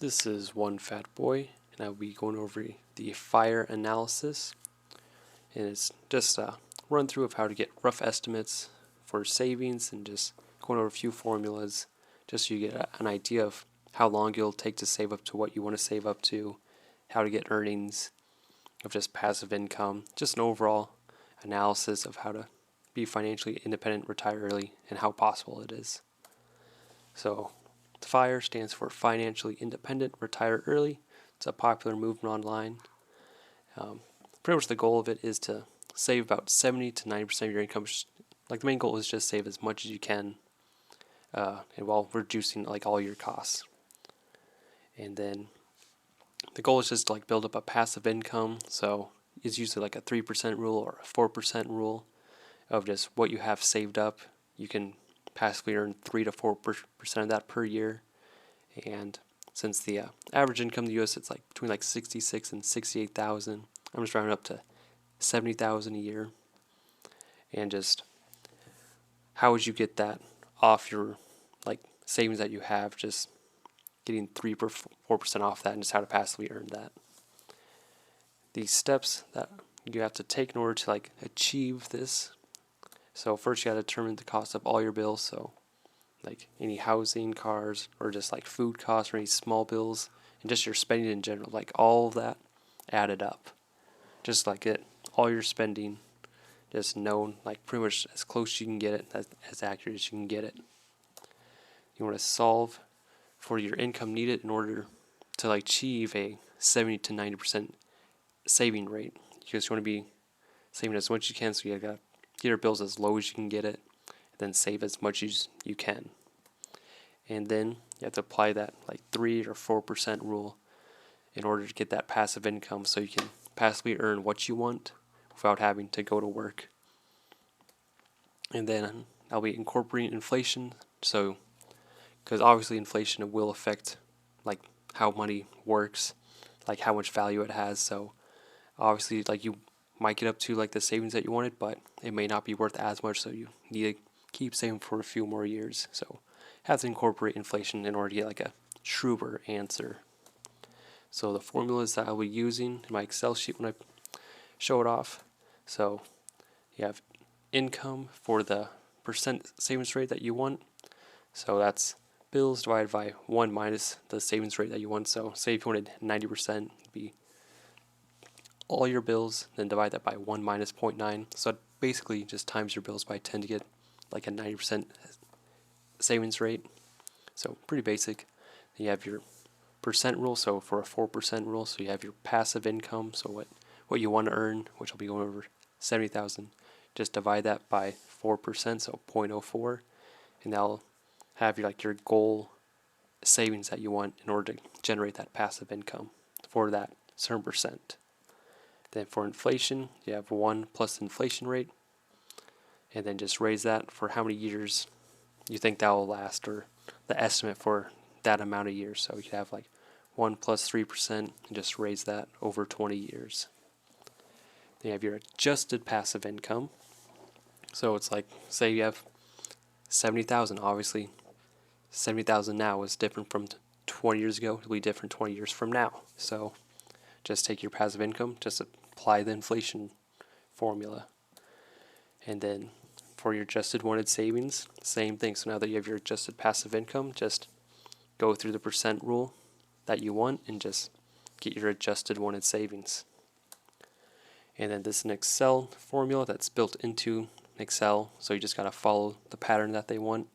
This is One Fat Boy, and I'll be going over the FIRE analysis. And it's just a run through of how to get rough estimates for savings and just going over a few formulas just so you get an idea of how long it'll take to save up to what you want to save up to, how to get earnings of just passive income, just an overall analysis of how to be financially independent, retire early, and how possible it is. So FIRE stands for Financially Independent, Retire Early. It's a popular movement online. Pretty much the goal of it is to save about 70 to 90% of your income. Like the main goal is just save as much as you can, and while reducing like all your costs. And then the goal is just to like build up a passive income. So it's usually like a 3% rule or a 4% rule of just what you have saved up. You can passively earn 3 to 4% of that per year. And since the average income in the U.S. it's like between like 66 and 68,000, I'm just rounding up to 70,000 a year. And just how would you get that off your like savings that you have? Just getting 3 or 4% off that, and just how to passively earn that. The steps that you have to take in order to like achieve this. So first you got to determine the cost of all your bills. So like any housing, cars, or just like food costs or any small bills, and just your spending in general, like all of that added up. Just like it, all your spending, just known, like pretty much as close as you can get it, as accurate as you can get it. You want to solve for your income needed in order to like achieve a 70 to 90% saving rate. Because you want to be saving as much as you can, so you got to get your bills as low as you can get it, and then save as much as you can. And then you have to apply that like 3 or 4% rule in order to get that passive income, so you can passively earn what you want without having to go to work. And then I'll be incorporating inflation, so because obviously inflation will affect like how money works, like how much value it has. So obviously like you might get up to like the savings that you wanted, but it may not be worth as much, so you need to keep saving for a few more years. So have to incorporate inflation in order to get like a truer answer. So the formulas that I'll be using in my Excel sheet when I show it off. So you have income for the percent savings rate that you want. So that's bills divided by 1 minus the savings rate that you want. So say if you wanted 90%, it'd be all your bills, then divide that by 1 minus 0.9. So it basically just times your bills by 10 to get like a 90% savings rate. So pretty basic. Then you have your percent rule, so for a 4% rule, so you have your passive income, so what you want to earn, which will be going over 70,000. Just divide that by 4%, so 0.04, and that'll have your like your goal savings that you want in order to generate that passive income for that certain percent. Then for inflation, you have 1 plus inflation rate, and then just raise that for how many years you think that will last, or the estimate for that amount of years. So you could have like 1 plus 3% and just raise that over 20 years. Then you have your adjusted passive income. So it's like, say you have 70,000. Obviously, 70,000 now is different from 20 years ago. It'll be different 20 years from now. So just take your passive income, just apply the inflation formula. And then for your adjusted wanted savings, same thing. So now that you have your adjusted passive income, just go through the percent rule that you want and just get your adjusted wanted savings. And then this is an Excel formula that's built into Excel, so you just got to follow the pattern that they want.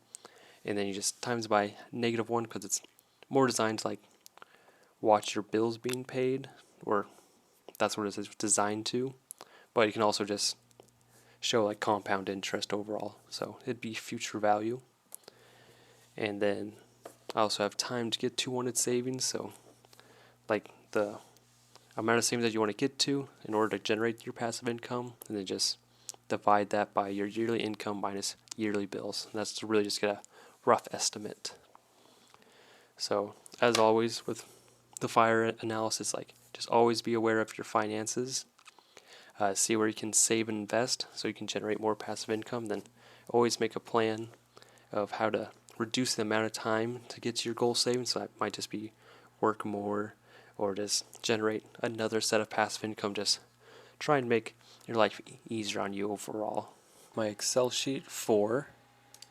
And then you just times by -1, because it's more designed to like watch your bills being paid, or that's what it's designed to. But you can also just show like compound interest overall, so it'd be future value. And then I also have time to get to wanted savings, so like the amount of savings that you want to get to in order to generate your passive income, and then just divide that by your yearly income minus yearly bills. And that's to really just get a rough estimate. So as always with the FIRE analysis, like just always be aware of your finances. See where you can save and invest so you can generate more passive income. Then always make a plan of how to reduce the amount of time to get to your goal savings. So that might just be work more, or just generate another set of passive income. Just try and make your life easier on you overall. My Excel sheet for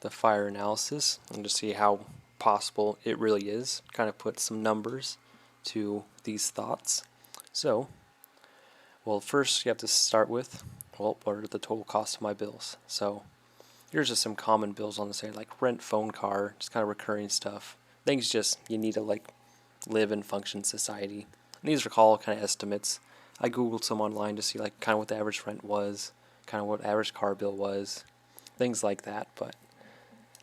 the FIRE analysis, and to see how possible it really is. Kind of put some numbers to these thoughts. So, well, first you have to start with, well, what are the total costs of my bills? So here's just some common bills on the side, like rent, phone, car, just kind of recurring stuff. Things just you need to like live and function in society. And these are all kind of estimates. I googled some online to see like kind of what the average rent was, kind of what average car bill was, things like that. But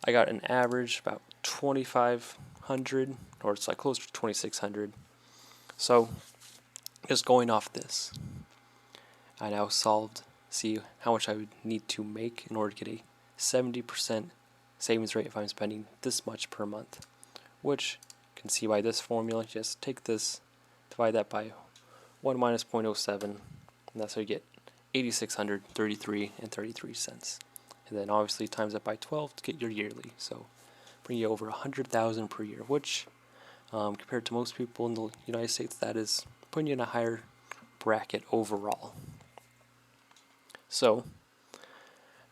I got an average about 2,500, or it's like close to 2,600. So just going off this, I now see how much I would need to make in order to get a 70% savings rate if I'm spending this much per month, which you can see by this formula. Just take this, divide that by 1 minus 0.07, and that's how you get 8,633 and 33 cents. And then obviously times that by 12 to get your yearly. So bring you over 100,000 per year, which compared to most people in the United States, that is putting you in a higher bracket overall. So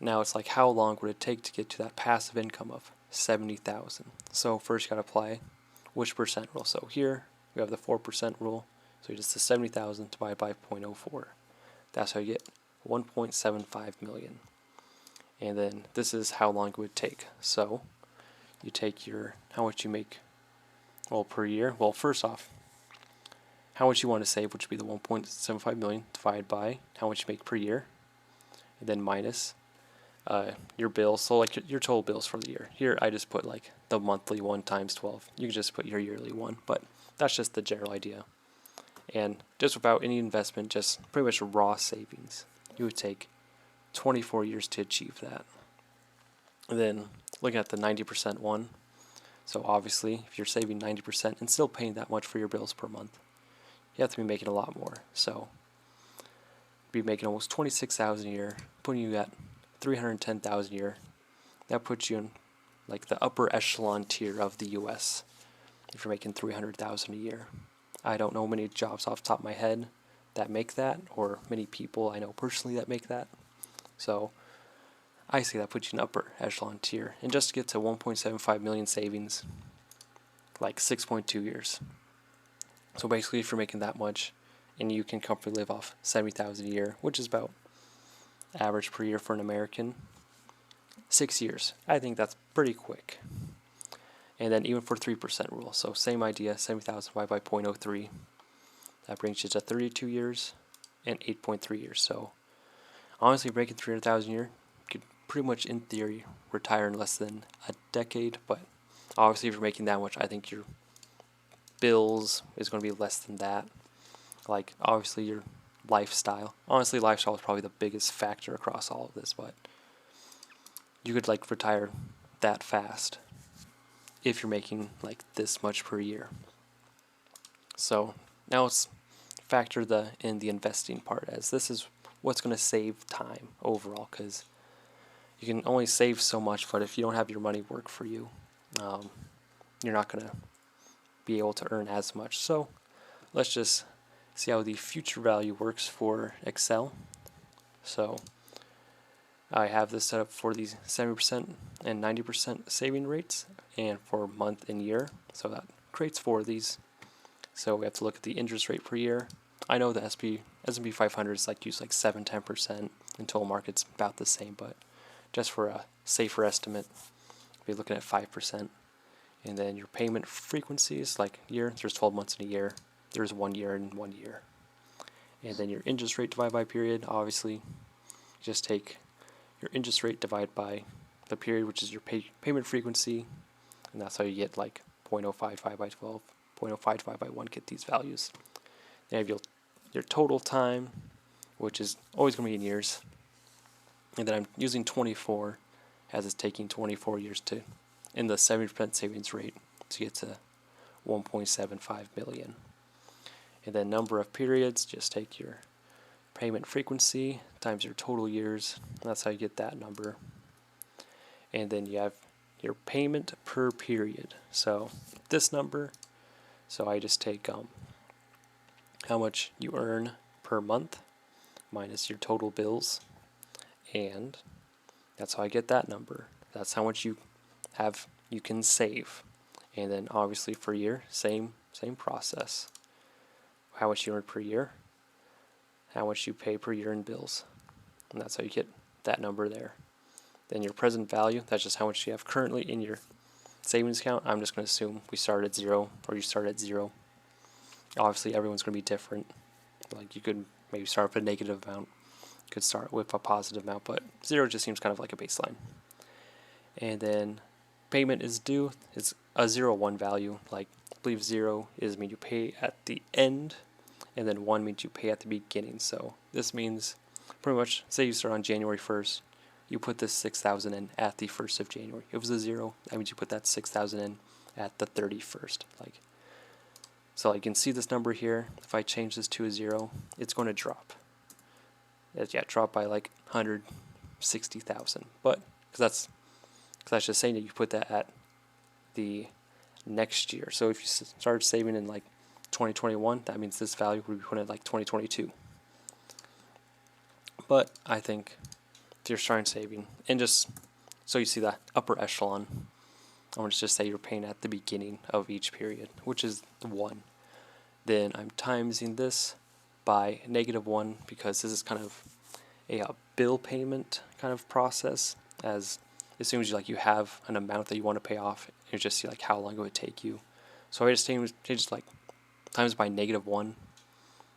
now it's like, how long would it take to get to that passive income of 70,000? So first you got to apply which percent rule. So here we have the 4% rule. So just the 70,000 divided by 0.04. That's how you get 1.75 million. And then this is how long it would take. So you take your, how much you make, well, per year. Well, first off, how much you want to save, which would be the 1.75 million, divided by how much you make per year, and then minus your bills. So like your total bills for the year. Here I just put like the monthly one times 12. You can just put your yearly one, but that's just the general idea. And just without any investment, just pretty much raw savings, you would take 24 years to achieve that. And then looking at the 90% one, so obviously if you're saving 90% and still paying that much for your bills per month, you have to be making a lot more. So be making almost 26,000 a year, putting you at 310,000 a year. That puts you in like the upper echelon tier of the US if you're making 300,000 a year. I don't know many jobs off the top of my head that make that, or many people I know personally that make that. So I say that puts you in upper echelon tier. And just to get to 1.75 million savings, like 6.2 years. So basically if you're making that much and you can comfortably live off 70,000 a year, which is about average per year for an American, 6 years. I think that's pretty quick. And then even for 3% rule, so same idea, 70,000 divided by 0.03, that brings you to 32 years and 8.3 years. So honestly, breaking 300,000 a year, you could pretty much in theory retire in less than a decade. But obviously if you're making that much, I think your bills is going to be less than that. Like obviously your lifestyle, honestly lifestyle is probably the biggest factor across all of this, but you could like retire that fast if you're making like this much per year. So now let's factor in the investing part, as this is what's going to save time overall, because you can only save so much, but if you don't have your money work for you, you're not going to be able to earn as much. So let's just see how the future value works for Excel. So I have this set up for these 70% and 90% saving rates, and for month and year. So that creates 4 of these. So we have to look at the interest rate per year. I know the S&P 500 is like use like 7-10%, and total market's about the same, but just for a safer estimate, we'll be looking at 5%. And then your payment frequencies, like year, there's 12 months in a year. There's 1 year and 1 year. And then your interest rate divided by period, obviously, just take your interest rate divided by the period, which is your payment frequency, and that's how you get like 0.055 by 12, 0.05 divided by 1, get these values. Then you have your total time, which is always going to be in years. And then I'm using 24, as it's taking 24 years to, in the 70% savings rate, to get to 1.75 million. And then number of periods, just take your payment frequency times your total years. That's how you get that number. And then you have your payment per period. So this number, So I just take how much you earn per month minus your total bills, and that's how I get that number. That's how much you can save. And then obviously for a year, same process. How much you earn per year, how much you pay per year in bills. And that's how you get that number there. Then your present value, that's just how much you have currently in your savings account. I'm just going to assume we start at 0 or you start at 0. Obviously everyone's going to be different. Like you could maybe start with a negative amount, could start with a positive amount, but 0 just seems kind of like a baseline. And then payment is due. It's a 0-1 value. Like I believe 0 is mean you pay at the end, and then 1 means you pay at the beginning. So this means pretty much, say you start on January 1st, you put this 6,000 in at the 1st of January. If it was a 0, that means you put that 6,000 in at the 31st. So you can see this number here. If I change this to a 0, it's going to drop. Drop by like 160,000. But because that's just saying that you put that at the next year. So if you start saving in like 2021, that means this value would be put at like 2022. But I think if you're starting saving, and just so you see the upper echelon, I'm going to just say you're paying at the beginning of each period, which is 1. Then I'm timesing this by -1 because this is kind of a bill payment kind of process. As soon as you have an amount that you want to pay off, you just see like how long it would take you. So I just like times by -1.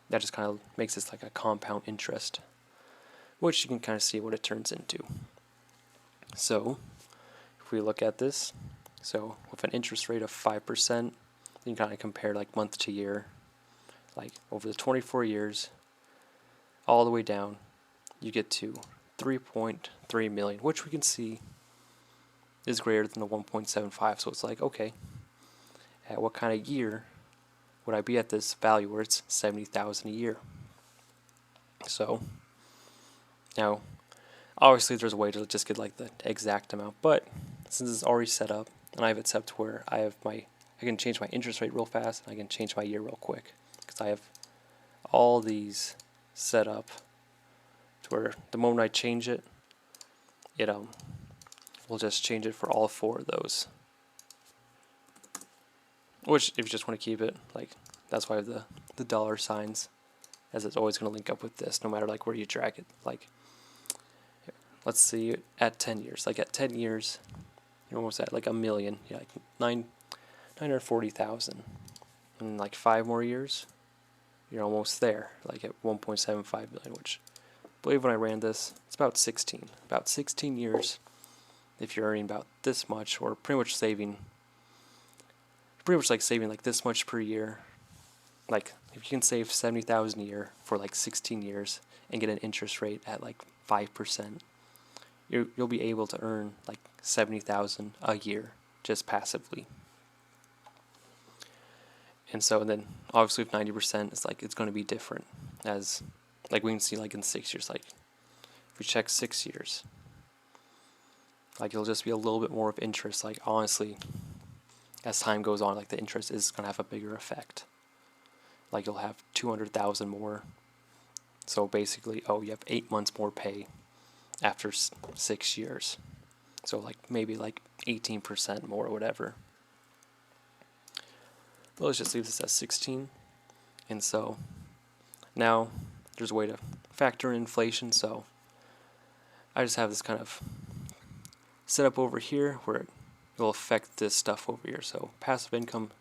That just kind of makes this like a compound interest, which you can kind of see what it turns into. So if we look at this, so with an interest rate of 5%, you can kind of compare like month to year. Like over the 24 years, all the way down, you get to 3.3 million, which we can see is greater than the 1.75. So it's like, okay, at what kind of year would I be at this value where it's 70,000 a year? So now, obviously there's a way to just get like the exact amount, but since it's already set up, and I have it set up to where I can change my interest rate real fast, and I can change my year real quick, because I have all these set up to where the moment I change it, it will just change it for all 4 of those. Which, if you just want to keep it, like that's why I have the dollar signs, as it's always going to link up with this, no matter like where you drag it. Like, let's see, at 10 years. Like at 10 years, you're almost at like a million. Yeah, like 940,000. And like 5 more years, you're almost there, like at 1.75 million, which I believe when I ran this, it's about 16. About 16 years, if you're earning about this much, or pretty much like saving like this much per year. Like if you can save 70,000 a year for like 16 years and get an interest rate at like 5%, you'll be able to earn like 70,000 a year just passively. And so then obviously with 90%, it's going to be different, as like we can see like in 6 years. Like if we check 6 years, like it'll just be a little bit more of interest. Like honestly, as time goes on, like the interest is going to have a bigger effect. Like you'll have 200,000 more. So basically, you have 8 months more pay after 6 years. So like maybe like 18% more or whatever. But let's just leave this at 16. And so now there's a way to factor in inflation. So I just have this kind of set up over here where it will affect this stuff over here. So passive income,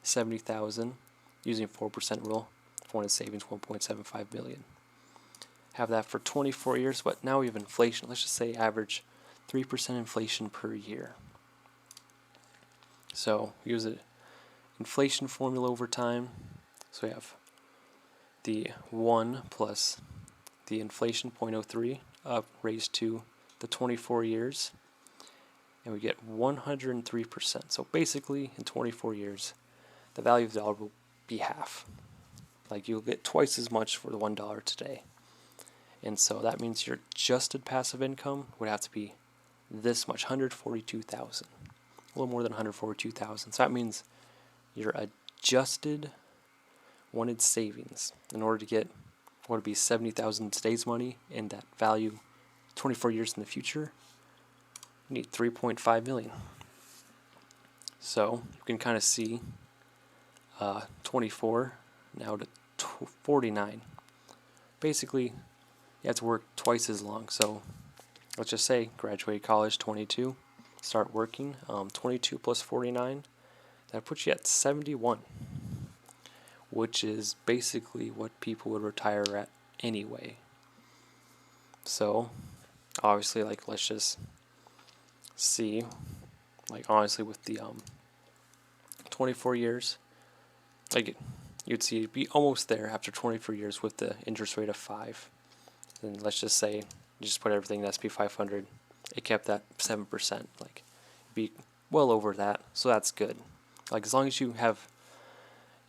70,000, using 4% rule. Foreign savings, 1.75 million. Have that for 24 years, but now we have inflation. Let's just say average 3% inflation per year. So use an inflation formula over time. So we have the 1 plus the inflation 0.03 up raised to the 24 years, and we get 103%. So basically in 24 years, the value of the dollar will be half. Like you'll get twice as much for the $1 today. And so that means your adjusted passive income would have to be this much, 142,000. A little more than 142,000. So that means your adjusted wanted savings in order to get what would be 70,000 today's money and that value 24 years in the future. You need 3.5 million. So you can kind of see 24 now to 49. Basically, you have to work twice as long. So let's just say graduate college 22, start working 22 plus 49. That puts you at 71, which is basically what people would retire at anyway. So obviously, like, let's just see, like, honestly, with the 24 years, like, you'd see it'd be almost there after 24 years with the interest rate of 5. And let's just say you just put everything in SP 500, it kept that 7%, like, it'd be well over that, so that's good. Like, as long as you have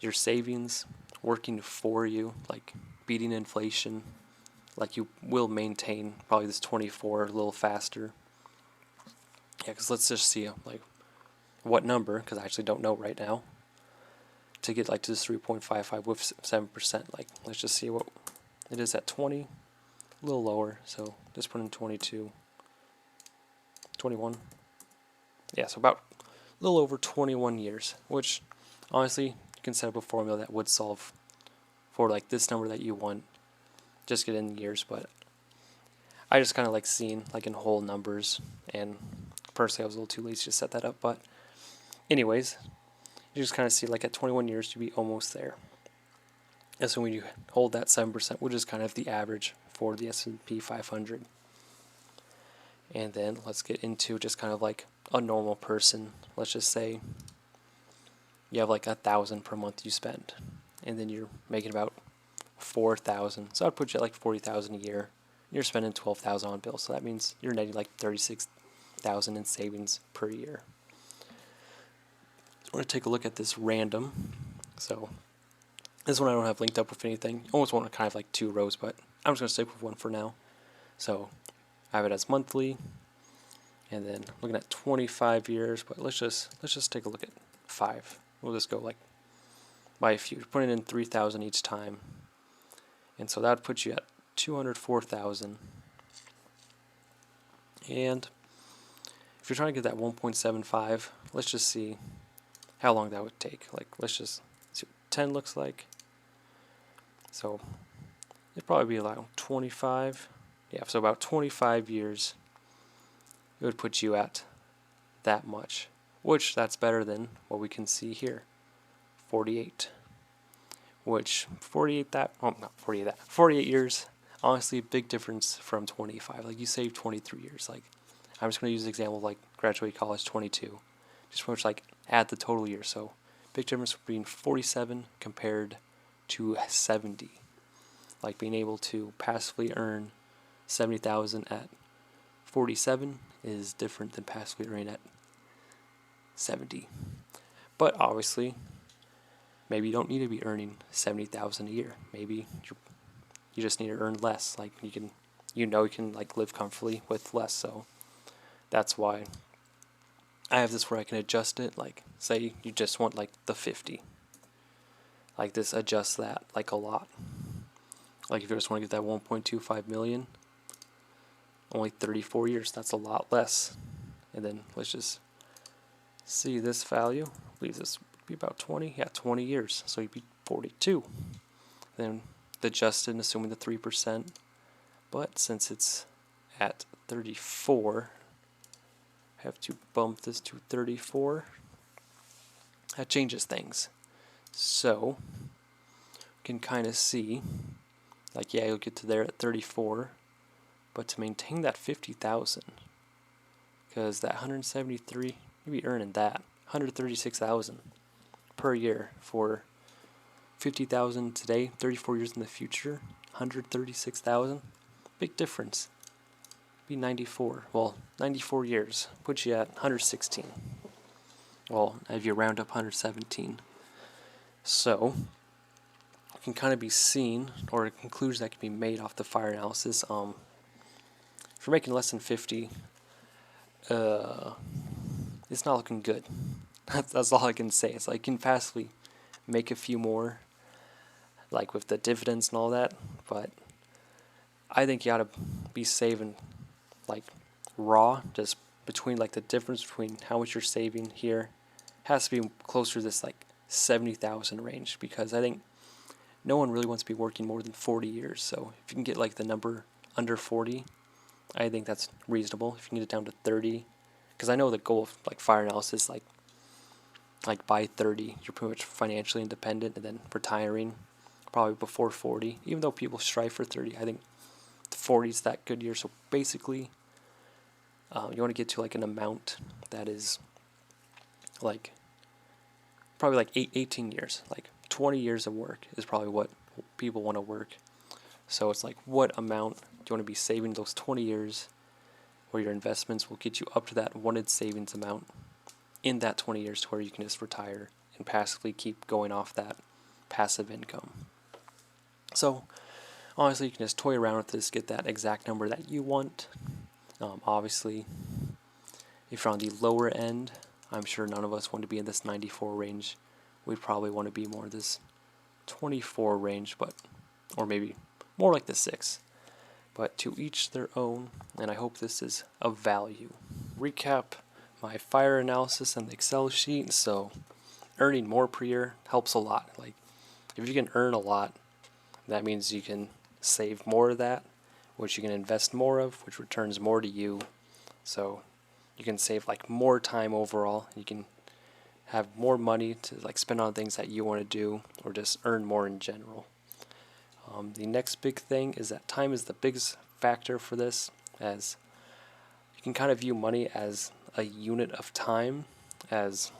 your savings working for you, like beating inflation, like, you will maintain probably this 24 a little faster. Yeah, because let's just see, like, what number, because I actually don't know right now, to get like to this 3.55 with 7%. Like, let's just see what it is at 20, a little lower, so just put in 22, 21. Yeah, so about a little over 21 years, which honestly, you can set up a formula that would solve for like this number that you want. Just get in years, but I just kind of like seeing like in whole numbers, and personally I was a little too lazy to set that up, but anyways, you just kind of see like at 21 years to be almost there. And so when you hold that 7%, which is kind of the average for the S&P 500. And then let's get into just kind of like a normal person. Let's just say you have like 1,000 per month you spend, and then you're making about 4,000. So I'd put you at like 40,000 a year. You're spending 12,000 on bills, so that means you're netting like 36,000 in savings per year. So I want to take a look at this random. So this one I don't have linked up with anything. You almost want to kind of like 2 rows, but I'm just going to stick with one for now. So I have it as monthly, and then looking at 25 years, but let's just take a look at 5. We'll just go like by a few, putting in 3,000 each time, and so that puts you at 204,000. And if you're trying to get that 1.75, let's just see how long that would take. Like, let's just see what 10 looks like. So it'd probably be like 25. Yeah, so about 25 years, it would put you at that much, which that's better than what we can see here, 48. Which 48 years, honestly, a big difference from 25. Like, you save 23 years. Like, I'm just going to use the example of like graduate college 22. Just pretty much like add the total year. So big difference between 47 compared to 70. Like, being able to passively earn 70,000 at 47 is different than passively earning at 70. But obviously, maybe you don't need to be earning 70,000 a year. Maybe you just need to earn less. Like, you can like live comfortably with less. So that's why I have this where I can adjust it. Like, say you just want like the 50. Like, this adjusts that like a lot. Like, if you just want to get that 1.25 million, only 34 years, that's a lot less. And then let's just see this value. I believe this would be about 20. Yeah, 20 years. So you'd be 42. Then adjusted, assuming the 3%. But since it's at 34, I have to bump this to 34. That changes things. So you can kind of see, like, yeah, you'll get to there at 34. But to maintain that 50,000, because that 173, you'd be earning that 136,000 per year for 50,000 today, 34 years in the future, 136,000. Big difference. Be 94. Well, 94 years puts you at 116. Well, if you round up 117. So you can kind of be seen, or a conclusion that can be made off the fire analysis. If you're making less than 50, it's not looking good. That's all I can say. It's like, you can passively make a few more, like with the dividends and all that. But I think you gotta be saving like raw, just between like the difference between how much you're saving here has to be closer to this like 70,000 range, because I think no one really wants to be working more than 40 years. So if you can get like the number under 40, I think that's reasonable. If you can get it down to 30, because I know the goal of like fire analysis, like by 30, you're pretty much financially independent, and then retiring probably before 40. Even though people strive for 30, I think the 40 is that good year. So basically, you want to get to like an amount that is like probably like 18 years. Like 20 years of work is probably what people want to work. So it's like, what amount do you want to be saving those 20 years, where your investments will get you up to that wanted savings amount in that 20 years, to where you can just retire and passively keep going off that passive income. So honestly, you can just toy around with this, get that exact number that you want. Obviously, if you're on the lower end, I'm sure none of us want to be in this 94 range. We'd probably want to be more this 24 range, or maybe more like the 6. But to each their own, and I hope this is of value. Recap my fire analysis and the Excel sheet. So earning more per year helps a lot. Like, if you can earn a lot, that means you can save more of that, which you can invest more of, which returns more to you. So you can save like more time overall. You can have more money to like spend on things that you want to do, or just earn more in general. The next big thing is that time is the biggest factor for this, as you can kind of view money as a unit of time, as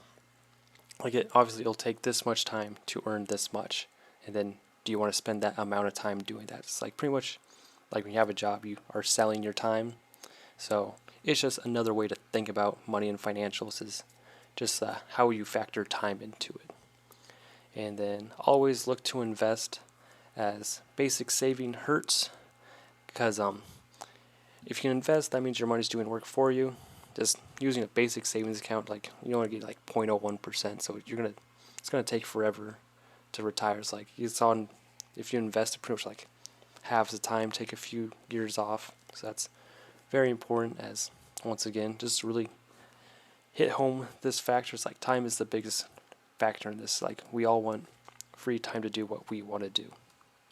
like obviously it'll take this much time to earn this much, and then do you want to spend that amount of time doing that? It's like pretty much like when you have a job, you are selling your time. So it's just another way to think about money and financials, is just how you factor time into it. And then always look to invest, as basic saving hurts, because if you can invest, that means your money's doing work for you. Just using a basic savings account, like you don't want to get like 0.01%, so it's gonna take forever to retire. It's like you saw, if you invest, pretty much like halves the time, take a few years off. So that's very important, as once again, just really hit home this factor. It's like time is the biggest factor in this. Like, we all want free time to do what we want to do.